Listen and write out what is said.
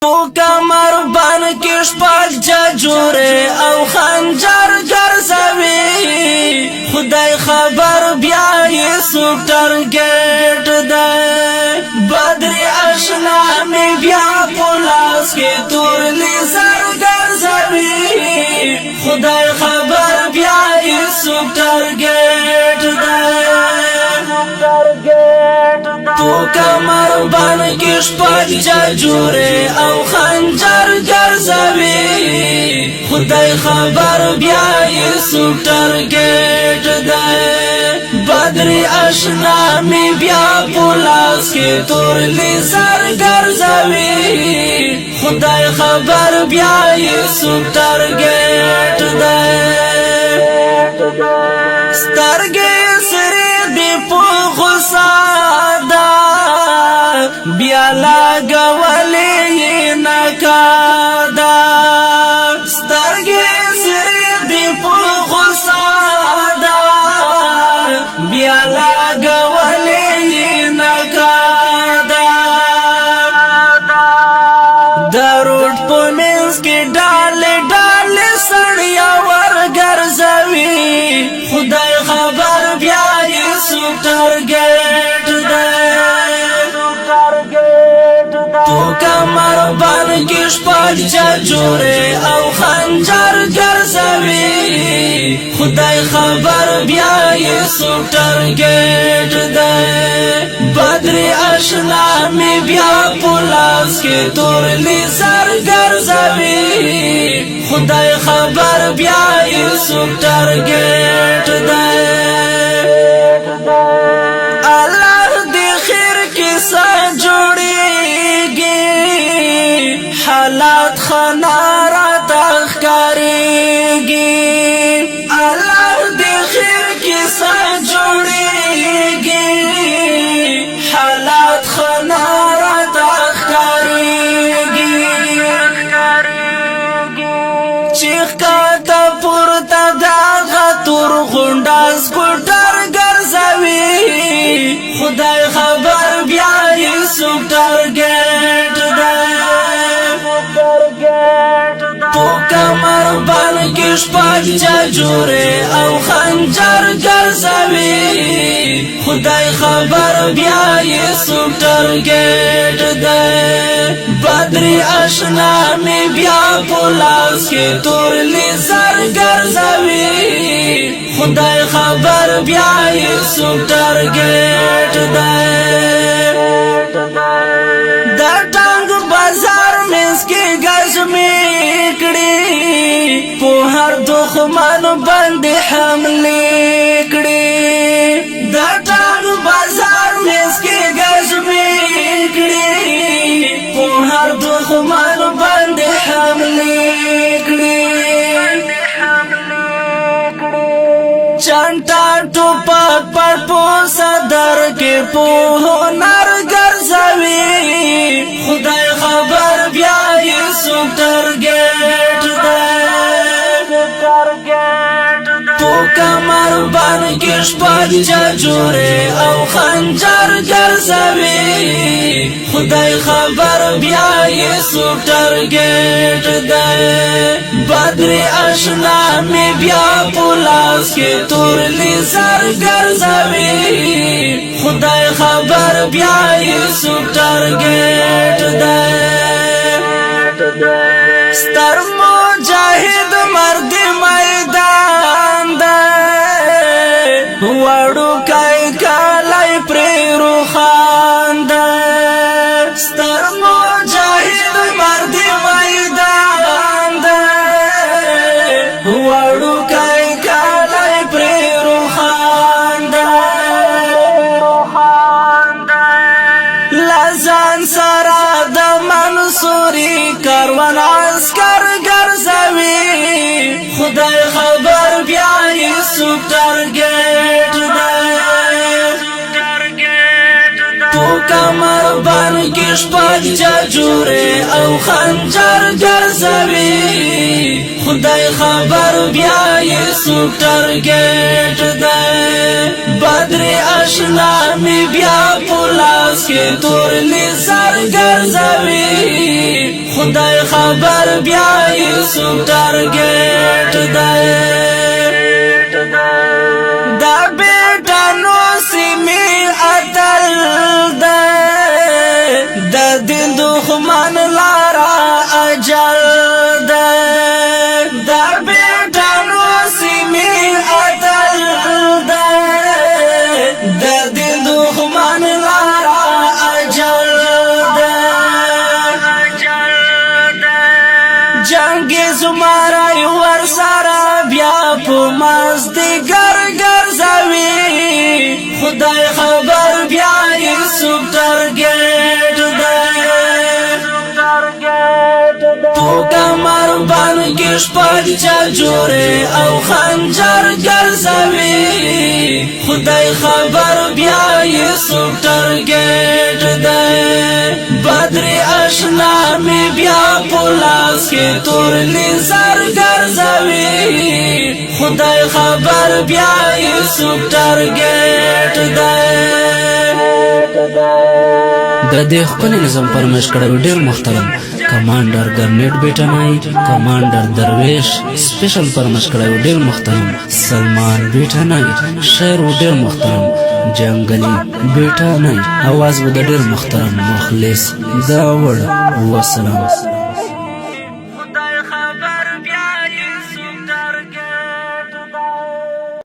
تو کمر بن کش پاک جوره او خنجر گرزوی خدای خبر بیایی سوک ترگیٹ ده بدر اشنا می بیا پولاس کی تور لیزر گرزوی خدای خبر بیایی سوک ترگیٹ ده تو کمر بن کش پاک جوره او خنجر گرزوی خدای خبر بیایی سوک ترگیٹ ده بدر اشنا می بیا پولاس کی تور لیزر گرزوی خدای خبر بیایی سوک ترگیٹ ده سترگی سری دی پو غصادا بیا لگولی نکادا سترگی سری دی پو غصادا بیا لگولی نکادا دروٹ پو منز کی ڈال ڈال سڑیا ورگرزوی خدای خبر بیایی سوک ترگیٹ ده تو کمر بن کش پاک جوره او خنجر گرزوی خدای خبر بیایی سوک ترگیٹ ده بدر اشنا می بیا پولاس کی تور لیزر گرزوی خدای خبر بیایی سوک ترگیٹ ده اللہ دی خیر کسا جوڑیگی حالات خنارا تخکاریگی اللہ دی خیر کسا جوڑیگی حالات خنارا تخکاریگی چیخ کا تا پورتا داغا تور غنڈاز گوٹر گرزوی خدای خبر بیایی سوک ترگیٹ ده تو کمر بن کش پاک جوره او خنجر گرزوی خدای خبر بیایی سوک ترگیٹ ده بدر اشنا می بیا پولاس کی تور لیزر گرزوی خدای خبر بیایی سوک ترگیٹ ده در ٹنگ بازار منز کی گزمی کڑی پو هر دخمن بند حملی کڑی در ٹنگ بازار منز کی گزمی کڑی پو هر دخمن بند حملی کڑی چنٹا ٹوپک پر پو صدر کے پو ہنر گرزوی خدای خبر بیایی سوک ترگیٹ ده تو کمر بن کش پاک جوره او خنجر گرزوی خدای خبر بیایی سوک ترگیٹ ده بدر اشنا می بیا پولاس کی تور لیزر گرزوی خدای خبر بیایی سوک ترگیٹ ده ستر مجاہد مرد میدان ده وڑو کئی کالائی پری روخان ده ستر مجاہد مرد میدان ده وڑو کئی کالائی پری روخان ده لزان سرا د منصوری کاروان عسکر گرزوی خدای خبر بیایی سوک ترگیٹ ده تو کمر بن کش پاک جوره او خنجر گرزوی خدای خبر بیایی سوک ترگیٹ ده بدر اشنا می بیا پولاس کی تور لیزر گرزوی خدای خبر بیا یوسف ټارګټ دی دا بیٹا نو سیمی اتل دی د دین دښمن لارا اجل دی دا بیٹا نو سیمی اتل دی د دین دښمن لارا اجل جنگی زمارای ورسارا بیا پو مازدیگر گرزوی خدای خبر بیا یوسف ټارګټ دی تو کمر باندې شپږ جوړه او خنجر ګرځوي خدای خبر بیا یوسف ټارګټ دی بدر آشنا می بیا پولاس کې تور نظر ګرځوي خدای خبر بیا یوسف ټارګټ دی د دې خپل نظام پرمش کړو ډېر محترم کمانډر ګرنیټ بیٹانای کمانډر درویش سپیشل پرمش کړو ډېر محترم سلمان بیٹانای شعر ډېر محترم جنگلی بیٹانای आवाज ډېر محترم مخلص دا وړ والسلام